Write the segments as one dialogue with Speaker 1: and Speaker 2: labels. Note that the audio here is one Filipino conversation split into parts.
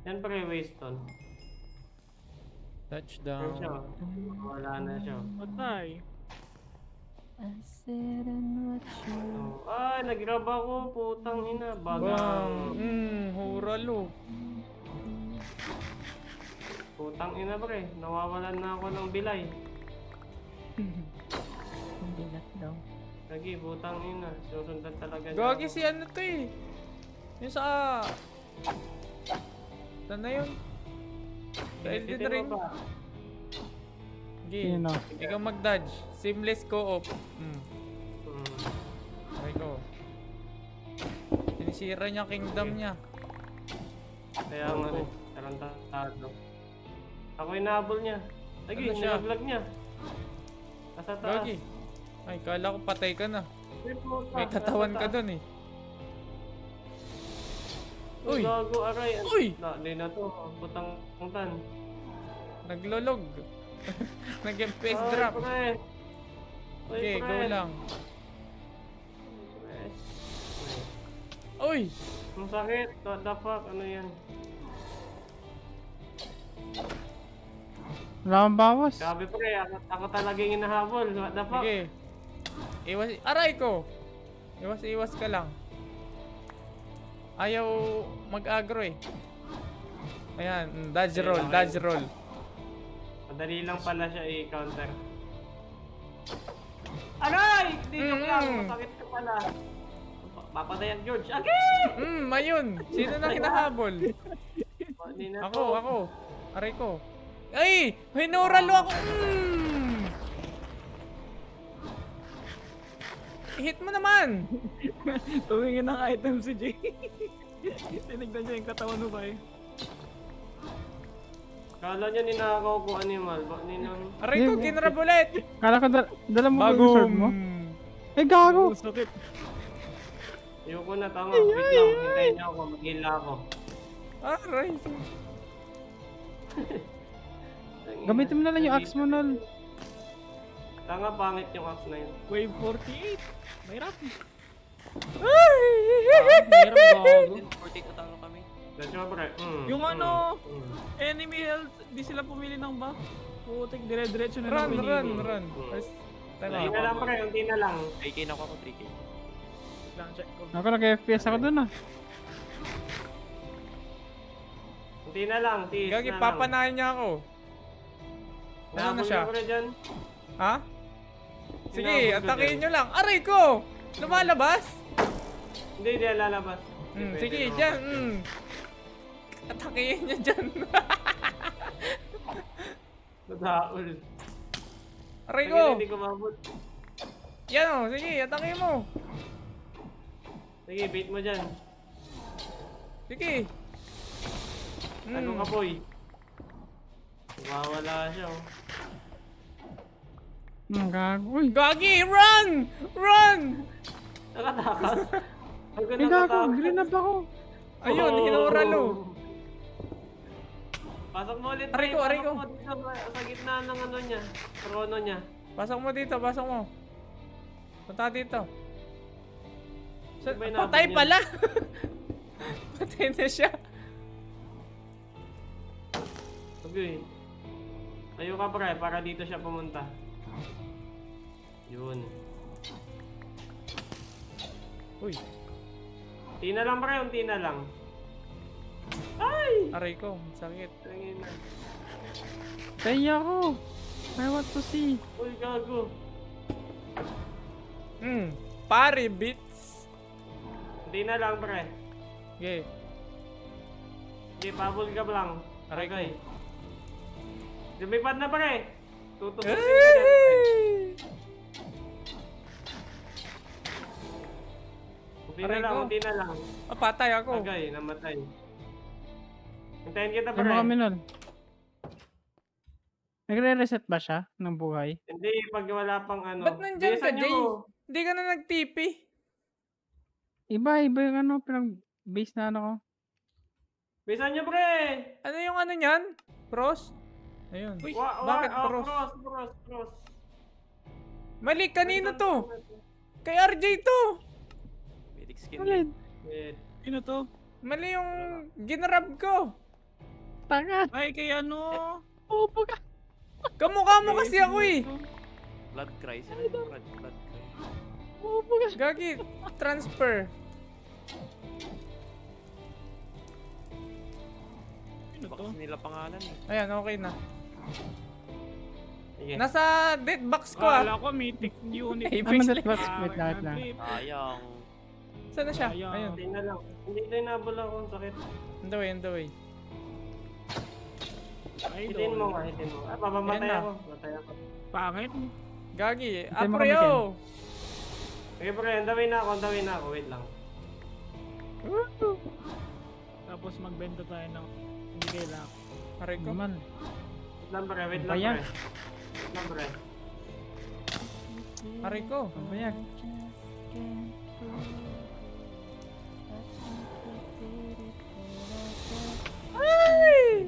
Speaker 1: Yan pre, Waston. Yan siya.
Speaker 2: Touchdown.
Speaker 1: Wala na siya.
Speaker 3: Patay.
Speaker 4: I said and what you...
Speaker 1: Oh. Ay, nag-grab ako. Putang ina.
Speaker 2: Bang!
Speaker 1: Bagang.
Speaker 2: Huralo.
Speaker 1: Putang ina pre. Nawawalan na ako ng bilay.
Speaker 4: Hindi na daw.
Speaker 1: Lagi, putang ina. Susundan talaga niya
Speaker 2: Gagi
Speaker 1: ako.
Speaker 2: si ano to eh. Yung sa... Saan na yun? Sa Elden
Speaker 1: Titira
Speaker 2: Ring.
Speaker 1: ba?
Speaker 2: Sige.
Speaker 3: Sino?
Speaker 2: Ikaw mag-dodge. Seamless co-op.
Speaker 1: Hmm.
Speaker 2: Okay ko. Sinisira niya kingdom niya.
Speaker 1: Kaya nga rin. Tarantado. Ako inahabol niya. Lagi,
Speaker 2: Ano siya?
Speaker 1: nilaglag niya. Nasa taas.
Speaker 2: Gagi. Ay, kala ko patay ka na.
Speaker 1: Ay, puta,
Speaker 2: May katawan
Speaker 1: nasa
Speaker 2: ka
Speaker 1: taas.
Speaker 2: dun eh.
Speaker 1: Uy!
Speaker 2: Uy!
Speaker 1: Gago, aray.
Speaker 2: Uy!
Speaker 1: Hindi na to. Putang tan.
Speaker 2: Naglolog. Nag-face drop.
Speaker 1: Pre. Uy,
Speaker 2: Okay,
Speaker 1: pre.
Speaker 2: go lang.
Speaker 1: Pre.
Speaker 2: Uy!
Speaker 1: Ang sakit. What the fuck? Ano yan?
Speaker 3: Wala kang bawas.
Speaker 1: Grabe pre. Ako talaga yung inahabol. What the fuck?
Speaker 2: Sige. Iwas. Aray ko! Iwas ka lang. Ayaw mag-agro eh. Ayan, dodge roll, dodge roll.
Speaker 1: Madali lang pala siya i-counter. Aray! Hindi joke lang. Masakit ka pala. Papatayan George. Okay!
Speaker 2: Ayun. Sino na hinahabol?
Speaker 1: Hindi na
Speaker 2: Ako,
Speaker 1: to.
Speaker 2: ako. Aray ko. Ay! Hinuralo ako! Hit mo naman!
Speaker 3: Tumingin ng item si Jay. Tinignan niya yung katawan mo ba eh.
Speaker 1: Kala niya ninakaw ko animal. Ninang...
Speaker 2: Aray ko, ginrab ulit!
Speaker 3: Kala ko dala mo ba yung sword mo? Eh gago!
Speaker 4: Sakit.
Speaker 1: Ayoko na, tama. Wait lang. Hintayin niyo ako. Mag-heal ako.
Speaker 2: Aray.
Speaker 3: Gamitin mo na lang yung axe mo, Nol.
Speaker 1: Tanga, pangit yung axe na yun.
Speaker 3: Wave 48. Mahirap.
Speaker 2: Ay!
Speaker 3: Mahirap gago.
Speaker 5: 42 talo kami.
Speaker 1: That's your break.
Speaker 3: Yung ano, enemy health, di sila pumili ng buff. Putik, dire-diretso na lang
Speaker 2: Run,
Speaker 3: pinili.
Speaker 2: run. Tapos,
Speaker 1: Unti na lang pre, unti na lang.
Speaker 5: 3k na ako 3k.
Speaker 3: Lang, check ko.
Speaker 4: Ako nag-FPS ako dun ah.
Speaker 1: Unti na lang, tiis
Speaker 2: Gagi,
Speaker 1: na lang.
Speaker 2: papanahin niya ako. Ano na
Speaker 1: Nahabol
Speaker 2: siya?
Speaker 1: niyo, pre, dyan.
Speaker 2: Ha? Sige,
Speaker 1: Hinabol ko
Speaker 2: atakin
Speaker 1: dyan.
Speaker 2: nyo lang. Aray ko! Lumalabas?
Speaker 1: Hindi, hindi lalabas.
Speaker 2: Sige, dyan. Atakin nyo dyan.
Speaker 1: Nadaul.
Speaker 2: Aray
Speaker 1: Sige,
Speaker 2: ko!
Speaker 1: hindi ko mabot.
Speaker 2: Yan o, sige, atakin mo.
Speaker 1: Sige, bait mo dyan.
Speaker 2: Sige.
Speaker 1: Tago ka, boy. Wawala siya, oh.
Speaker 4: Gago. Uy.
Speaker 2: Gagi, run! Run!
Speaker 1: Nakatakas. Huwag ka
Speaker 4: Eh gago,
Speaker 1: nakatakot.
Speaker 4: green up ako.
Speaker 2: Ayun, hinuralo.
Speaker 1: Pasok mo ulit,
Speaker 2: Aray
Speaker 1: Ray.
Speaker 2: ko, aray
Speaker 1: Pasok
Speaker 2: ko.
Speaker 1: mo dito sa gitna ng ano niya. Trono niya.
Speaker 2: Pasok mo dito, pasok mo. Punta dito.
Speaker 1: Ano ba inaabot
Speaker 2: Patay
Speaker 1: niya?
Speaker 2: pala! Patay na siya.
Speaker 1: Okay. Tayo ka, pre, para dito siya pumunta. Yun.
Speaker 2: Uy,
Speaker 1: Unti na lang, pre. Unti na lang. Ay!
Speaker 2: aray ko, sakit.
Speaker 1: Tangin na.
Speaker 4: Kaya ako. I want to see.
Speaker 1: Uy, gago.
Speaker 2: Pare, beats.
Speaker 1: Unti na lang, pre.
Speaker 2: Okay.
Speaker 1: Sige, pabol ka lang.
Speaker 2: Aray ko.
Speaker 1: Okay. Lumipad na, pre. Tututusin ka dyan, pre. Unti na
Speaker 2: Aray
Speaker 1: lang,
Speaker 2: ko.
Speaker 1: unti na lang.
Speaker 2: Patay ako.
Speaker 1: Agay, namatay. Hintayin kita,
Speaker 4: Kaya mo
Speaker 1: pre.
Speaker 4: kami nun. Nagre-reset ba siya ng buhay?
Speaker 1: Hindi, pag wala pang ano.
Speaker 2: Ba't nandyan ka,
Speaker 1: Bilisan
Speaker 2: Jay?
Speaker 1: niyo.
Speaker 2: Hindi ka na nag-TP.
Speaker 4: Iba yung ano, pinag-base na ano ko.
Speaker 1: Bilisan niyo, pre.
Speaker 2: Ano yung ano niyan? Pros? Ayun.
Speaker 3: Uy,
Speaker 2: Bakit pros?
Speaker 1: Cross.
Speaker 2: Mali, kanino to? Kay RJ to.
Speaker 5: Medic skin.
Speaker 4: Alin?
Speaker 1: Wait.
Speaker 3: Sino to?
Speaker 2: Mali yung ginrab ko.
Speaker 4: Tanga.
Speaker 3: Ay, kay ano?
Speaker 4: Upo ka.
Speaker 2: Kamukha mo kasi ako eh.
Speaker 5: Blood cry. Sino yung blood cry?
Speaker 4: Upo ka.
Speaker 2: Gagi, transfer.
Speaker 3: Ano to?
Speaker 5: Box nila pangalan eh.
Speaker 2: Ayan, okay na.
Speaker 1: Sige.
Speaker 2: Nasa death box ko ah.
Speaker 3: Kala ko mythic unit.
Speaker 2: Apex
Speaker 4: Ano,
Speaker 2: Legends.
Speaker 4: box? Wait lang.
Speaker 5: Sayang.
Speaker 2: Saan na siya?
Speaker 3: Sayang.
Speaker 2: Ayun.
Speaker 1: Hindi na lang. Hindi na inabol ako. Ang sakit.
Speaker 2: On the way, on the way.
Speaker 1: Hitin mo nga, hitin mo. Ah, papamatay
Speaker 2: Ayan na.
Speaker 1: ako. Matay ako.
Speaker 3: Pangit.
Speaker 2: Gagi,
Speaker 4: Hintay mo
Speaker 2: apreo.
Speaker 1: Okay, pre, ang dawin na ako, ang dawin na ako. Wait lang.
Speaker 3: Tapos magbenta tayo ng hindi kailangan.
Speaker 2: Aray ko.
Speaker 4: Naman.
Speaker 1: Wait lang, pre. Wait
Speaker 4: Ano
Speaker 1: lang,
Speaker 4: ba yan?
Speaker 1: pre. Wait lang, pre.
Speaker 2: Aray ko.
Speaker 4: Ano ba yan?
Speaker 2: Ay!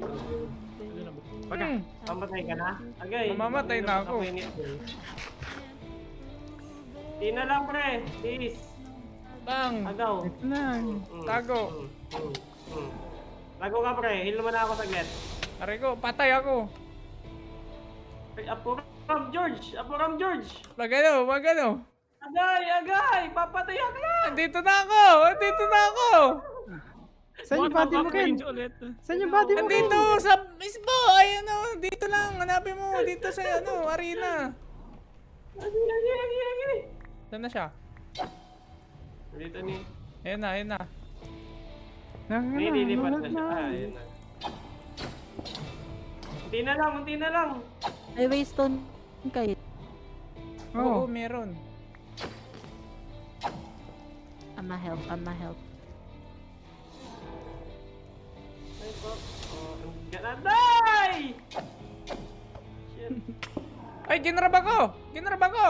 Speaker 3: Ano na ba? Pagka.
Speaker 2: Hmm.
Speaker 1: Mamatay ka na? Agay.
Speaker 2: Mamamatay na ako.
Speaker 1: Hindi na lang, pre. Please.
Speaker 2: Bang!
Speaker 1: Agaw.
Speaker 4: Ito lang.
Speaker 2: Tago.
Speaker 1: Tago ka, pre. Heal mo na ako saglit.
Speaker 2: Aray ko, patay ako.
Speaker 1: Ay, Apo Ram George! Apo Ram George!
Speaker 2: Wag ano, wag ano.
Speaker 1: Agay! Agay! Papatay ako lang!
Speaker 2: Andito na ako! Andito na ako!
Speaker 4: Saan yung body mo, Ken?
Speaker 3: Range ulit.
Speaker 4: Saan yung body mo, Ken?
Speaker 2: Andito sa mismo! Ay ano, dito lang. Hanapin mo. Dito sa ano, arena.
Speaker 1: Agay! Agay! Agay! Agay!
Speaker 2: Saan na siya?
Speaker 1: Dito ni.
Speaker 2: Ayan na, ayan na.
Speaker 1: May lilipat na
Speaker 4: Nagulat
Speaker 1: siya. Ah, ayun na. Unti na lang, unti na lang.
Speaker 6: May waystone kayo.
Speaker 2: Oo,
Speaker 4: Oo.
Speaker 2: meron.
Speaker 6: Ama help, ama help.
Speaker 1: Ay po. Oh, ang ganaday! Shit.
Speaker 2: Ay, ginrab ako! Ginrab ako!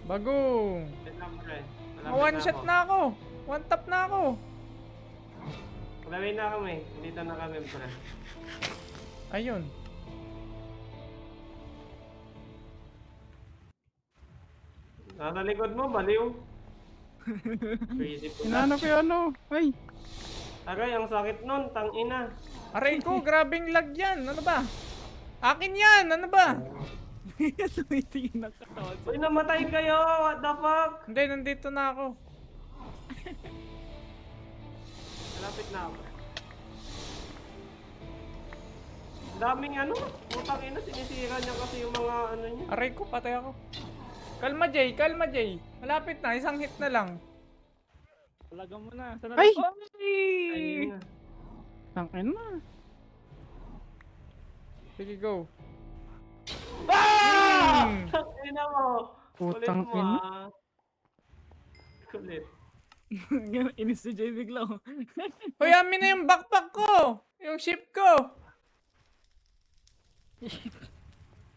Speaker 2: Bagong!
Speaker 1: Wait lang, pre. Malapit
Speaker 2: One shot
Speaker 1: ako.
Speaker 2: na ako! One tap na ako!
Speaker 1: Malawin na kami. Dito na kami, pre.
Speaker 2: Ayun.
Speaker 1: Nasa likod mo, baliw. Crazy po.
Speaker 4: Inano ko yung ano? Ay.
Speaker 1: Aray, ang sakit nun, tang ina.
Speaker 2: Aray ko, grabing lag yan! Ano ba? Akin yan! Ano ba?
Speaker 3: Sumitingin ng katawan.
Speaker 1: Uy, namatay kayo! What the fuck?
Speaker 2: Hindi, nandito na ako.
Speaker 1: Malapit na ako. Daming ano, putang ina, sinisira niya kasi yung mga ano niya.
Speaker 2: Aray ko, patay ako. Kalma, Jay. Kalma, Jay. Malapit na. Isang hit na lang.
Speaker 3: Talaga mo na. Sana
Speaker 4: Ay!
Speaker 1: Ayun na.
Speaker 4: Tangin na.
Speaker 2: Sige, go.
Speaker 1: Ah!
Speaker 2: Hmm.
Speaker 1: Tang ina mo. Kulit
Speaker 4: Putang
Speaker 1: mo
Speaker 4: ina.
Speaker 1: ah. Kulit.
Speaker 3: Inis si Jay bigla.
Speaker 2: Hoy, amin na yung backpack ko! Yung ship ko!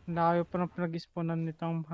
Speaker 4: Layo pa ng pinag-spawnan nitong